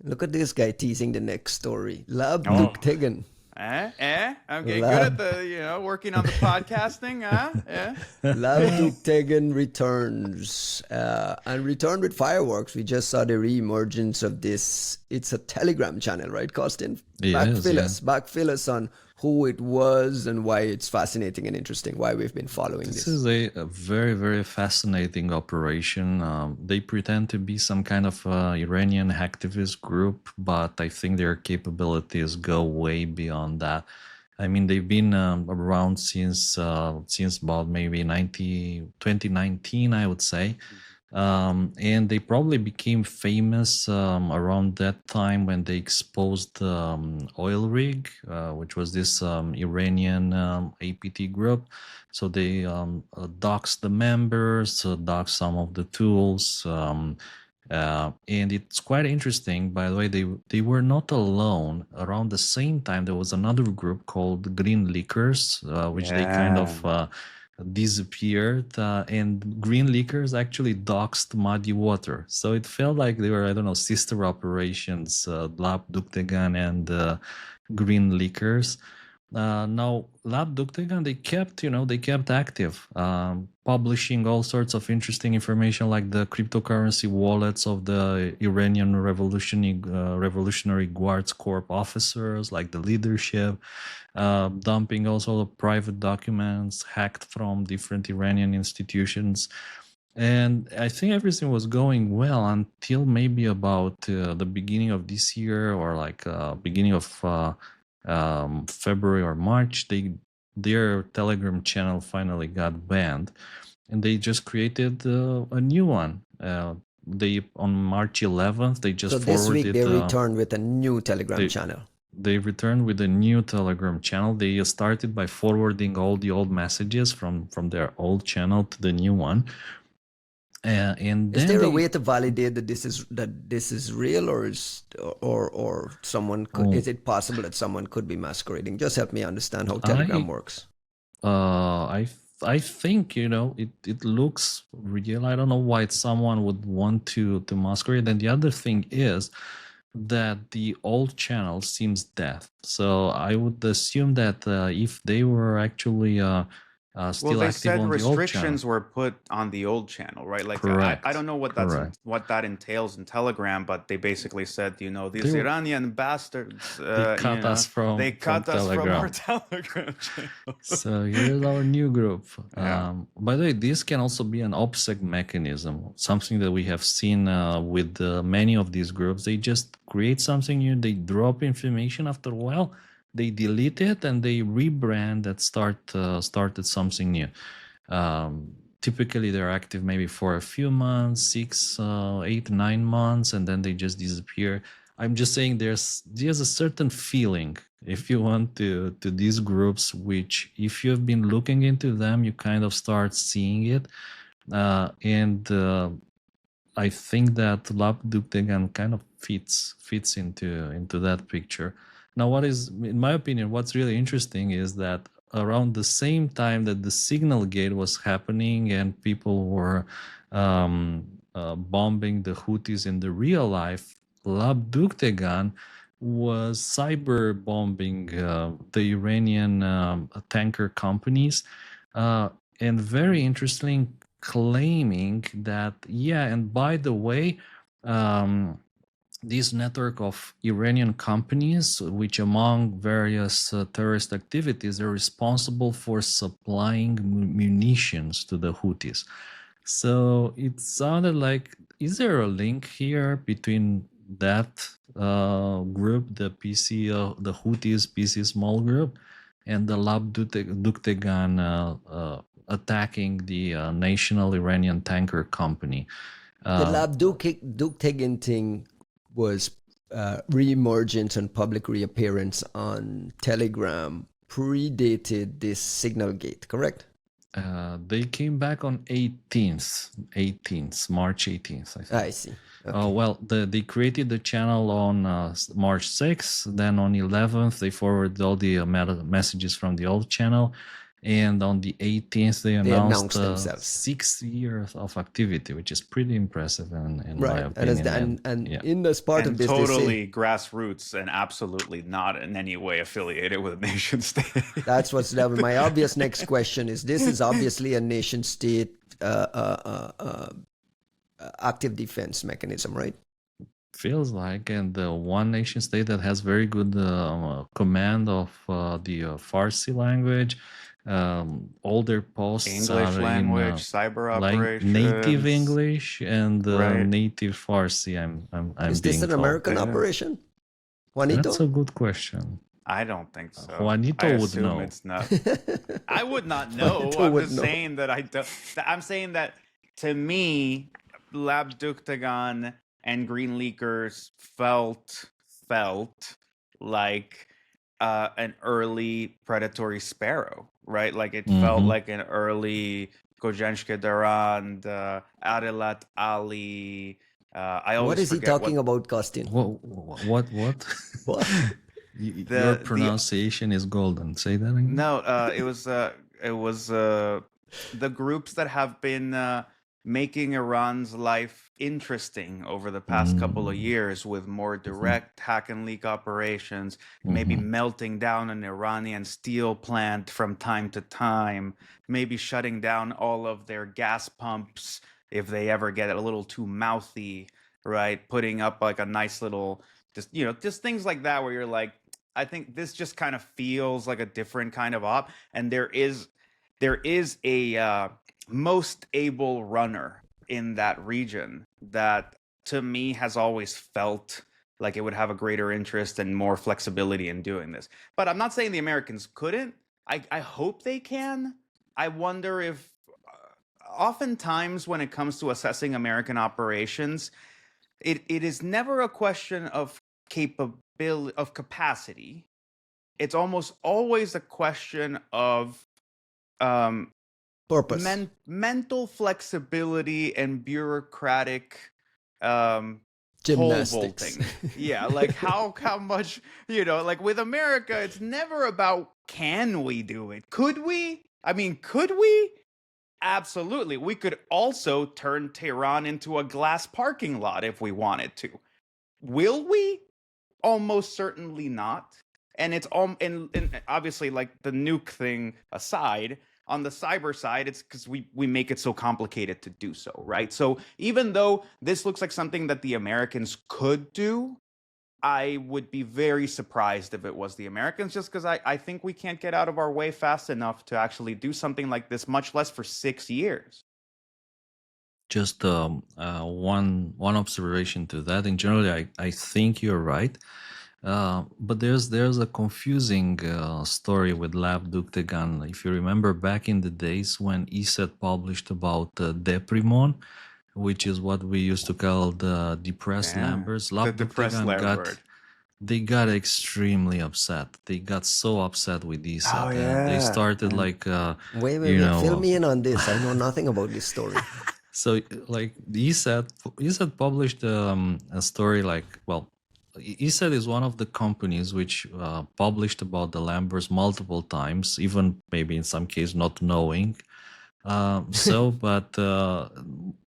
Look at this guy teasing the next story. Lab Oh, Dookhtegan. I'm getting good at Lab the working on the podcasting, Yeah. Lab Dookhtegan returns and returned with fireworks. We just saw the reemergence of this. It's a Telegram channel, right, Costin? It is, yeah. Backfill us on who it was and why it's fascinating and interesting. Why we've been following This this. is a very, very fascinating operation. They pretend to be some kind of Iranian hacktivist group, but I think their capabilities go way beyond that. I mean, they've been around since about maybe 2019, I would say. And they probably became famous around that time when they exposed Oil Rig, which was this Iranian APT group. So they doxed the members, doxed some of the tools. And it's quite interesting, by the way, they were not alone. Around the same time, there was another group called Green Leakers, which they kind of disappeared, and Green Leakers actually doxed Muddy Water. So it felt like they were, I don't know, sister operations, Lab Dookhtegan and Green Leakers. Now, Lab Dookhtegan, they kept active, publishing all sorts of interesting information like the cryptocurrency wallets of the Iranian Revolutionary Guards Corps officers, like the leadership, dumping also the private documents hacked from different Iranian institutions. And I think everything was going well until maybe about the beginning of this year, or like beginning of February or March. Their Telegram channel finally got banned, and they just created a new one. They on March 11th they just So this week forwarded. they returned with a new Telegram channel. They returned with a new Telegram channel. They started by forwarding all the old messages from their old channel to the new one. And is then there a way to validate that this is real, or someone could? Is it possible that someone could be masquerading? Just help me understand how Telegram works. I think it looks real. I don't know why someone would want to masquerade. And the other thing is that the old channel seems dead. So I would assume that if they were actually still They active said on the old channel. restrictions were put on the old channel, right? Like Correct. I don't know what that entails in Telegram, but they basically said, these Iranian bastards, they cut us from our Telegram channel. So here's our new group. By the way, this can also be an OPSEC mechanism, something that we have seen with many of these groups. They just create something new, they drop information. After a while, they delete it and they rebrand and started something new. Typically, they're active maybe for a few months, 6, 8, 9 months, and then they just disappear. I'm just saying there's a certain feeling, if you want, to these groups, which if you've been looking into them, you kind of start seeing it. And I think that Lab Dookhtegan kind of fits into that picture. Now, in my opinion, what's really interesting is that around the same time that the Signal Gate was happening and people were bombing the Houthis in the real life, Lab Dookhtegan was cyber bombing the Iranian tanker companies, and very interesting, claiming that, and by the way, this network of Iranian companies, which among various terrorist activities, are responsible for supplying munitions to the Houthis. So it sounded like, is there a link here between that group, the Houthis PC small group, and the Lab Dookhtegan attacking the national Iranian tanker company? The Lab Dookhtegan thing was reemergence and public reappearance on Telegram predated this Signal Gate, correct? They came back on March 18th, I think. I see. Okay. Well, they created the channel on March 6th. Then on 11th, they forwarded all the messages from the old channel. And on the 18th, they announced themselves. 6 years of activity, which is pretty impressive in my Right. opinion. And yeah. in this part And of this, they say totally grassroots and absolutely not in any way affiliated with a nation state. that's what's that. My obvious next question is: this is obviously a nation state active defense mechanism, right? Feels like, and the one nation state that has very good command of the Farsi language. All their posts English are language, in cyber like native operations. English and Right. native Farsi. I'm Is this being an told. American operation, Juanito? That's a good question. I don't think so. Juanito I would assume know. it's not. I would not know. Juanito I'm would just know. saying that I don't. I'm saying that to me, Lab Dookhtegan and Green Leakers felt like an early predatory sparrow, right? Like it felt Mhm. like an early Kojenshke Durand, Adelat Ali. I always What is he forget talking about, Costin? What? What? Your pronunciation is golden. Say that again. No, it was the groups that have been making Iran's life interesting over the past couple of years with more direct hack and leak operations, maybe melting down an Iranian steel plant from time to time, maybe shutting down all of their gas pumps if they ever get a little too mouthy, right? Putting up like a nice little, just things like that where you're like, I think this just kind of feels like a different kind of op, and there is a most able runner in that region that to me has always felt like it would have a greater interest and more flexibility in doing this. But I'm not saying the Americans couldn't. I hope they can. I wonder if oftentimes when it comes to assessing American operations, it is never a question of capacity. It's almost always a question of Purpose. mental flexibility and bureaucratic pole Gymnastics. vaulting. Yeah, like how much, like with America, it's never about can we do it? Could we? I mean, could we? Absolutely. We could also turn Tehran into a glass parking lot if we wanted to. Will we? Almost certainly not. And it's and obviously, like the nuke thing aside, on the cyber side, it's because we make it so complicated to do so, right? So even though this looks like something that the Americans could do, I would be very surprised if it was the Americans, just because I think we can't get out of our way fast enough to actually do something like this, much less for 6 years. Just one observation to that. In general, I think you're right. But there's a confusing story with Lab Dookhtegan. If you remember back in the days when ESET published about Deprimon, which is what we used to call the depressed Lamberts, Lab Dookhtegan they got extremely upset. They got so upset with ESET. Oh, And they started like Wait, fill me in on this. I know nothing about this story. So like ESET published a story like, well, ESET is one of the companies which published about the Lamberts multiple times, even maybe in some case not knowing. But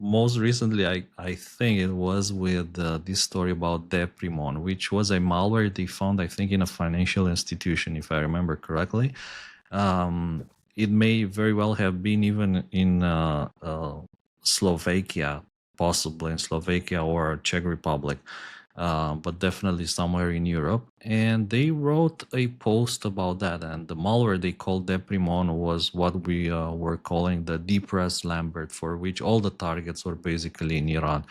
most recently, I think it was with this story about Deprimon, which was a malware they found, I think, in a financial institution, if I remember correctly. It may very well have been even in Slovakia, possibly in Slovakia or Czech Republic. But definitely somewhere in Europe. And they wrote a post about that. And the malware they called Deprimon was what we were calling the depressed Lambert, for which all the targets were basically in Iran.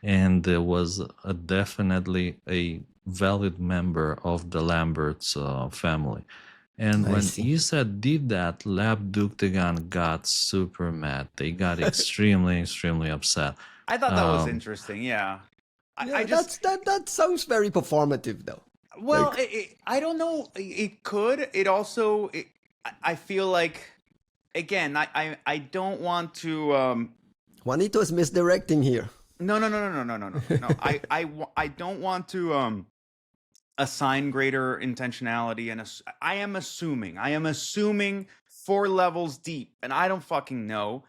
And there was definitely a valid member of the Lamberts family. And when ESET did that, Lab Dookhtegan got super mad. They got extremely upset. I thought that was interesting, yeah. That sounds very performative, though. Well, like, I don't know. It could. It also. I feel like, again, I don't want to. Juanito is misdirecting here. No. I don't want to assign greater intentionality, and I am assuming 4 levels deep, and I don't fucking know.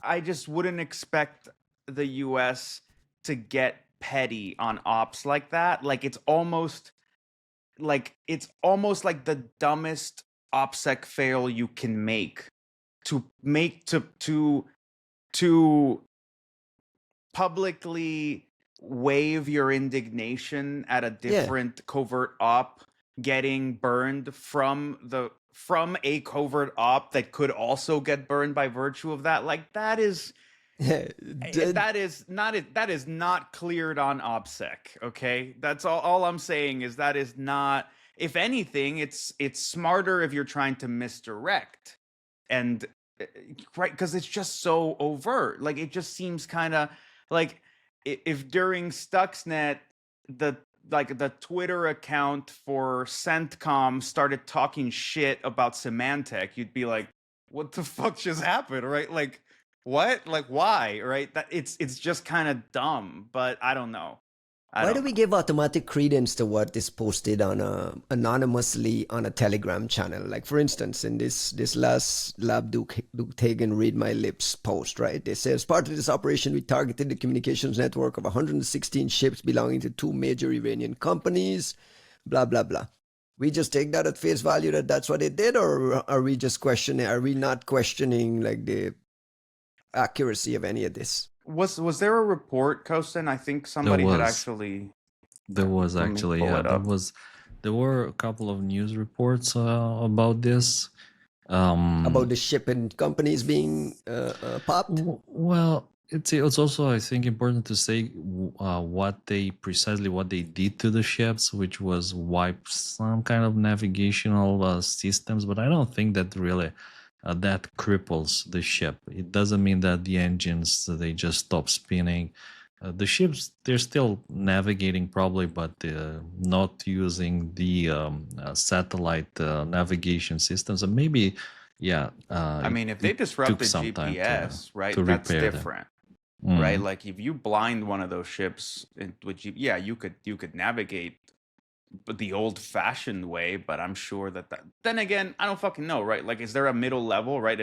I just wouldn't expect the US to get petty on ops like that. Like it's almost like the dumbest OPSEC fail you can make to publicly wave your indignation at a Yeah. different covert op getting burned from a covert op that could also get burned by virtue of that. Like that is that is not cleared on OPSEC. Okay, that's all I'm saying is that is not. If anything, it's smarter if you're trying to misdirect, and right, because it's just so overt. Like it just seems kind of like if during Stuxnet the Twitter account for CENTCOM started talking shit about Symantec, you'd be like, what the fuck just happened, right? Like what? Like why? Right? That it's just kind of dumb, but I don't know. Why do we give automatic credence to what is posted on anonymously on a Telegram channel? Like, for instance, in this last Lab Dookhtegan Read My Lips post, right? They say, as part of this operation, we targeted the communications network of 116 ships belonging to 2 major Iranian companies, blah, blah, blah. We just take that at face value that that's what they did, or are we just questioning, are we not questioning, like, the accuracy of any of this? Was there a report, Kostin? I think somebody had actually. There was actually, yeah. There were a couple of news reports about this. About the shipping companies being popped? Well, it's also, I think, important to say what they did to the ships, which was wipe some kind of navigational systems. But I don't think that really that cripples the ship. It doesn't mean that the engines, they just stop spinning. The ships, they're still navigating probably, but not using the satellite navigation systems. And maybe, yeah. I mean, if they disrupt the GPS, right, that's different. Right? Like if you blind one of those ships, you could navigate the old-fashioned way, but I'm sure that then again, I don't fucking know, right? Like, is there a middle level, right?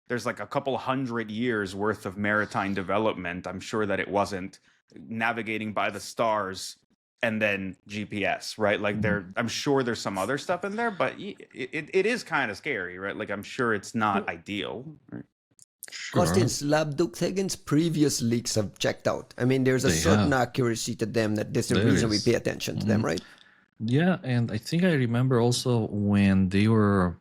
There's like a couple 100 years worth of maritime development. I'm sure that it wasn't navigating by the stars and then GPS, right? Like I'm sure there's some other stuff in there, but it is kind of scary, right? Like I'm sure it's not ideal, right? Sure. Kostin's Lab Dookthegan's previous leaks have checked out. I mean, there's a certain accuracy to them that there's a reason we pay attention to them, right? Yeah, and I think I remember also when they were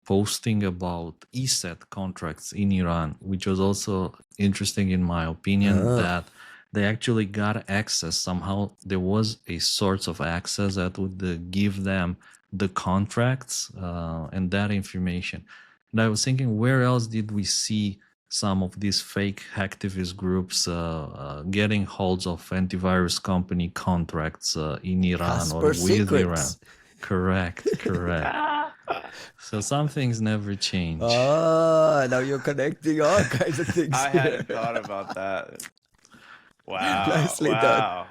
posting about ESET contracts in Iran, which was also interesting in my opinion, that they actually got access. Somehow there was a source of access that would give them the contracts and that information. And I was thinking, where else did we see some of these fake hacktivist groups getting holds of antivirus company contracts in Iran or with Iran? Correct. So some things never change. Now you're connecting all kinds of things. I hadn't thought about that. Wow. Nicely done.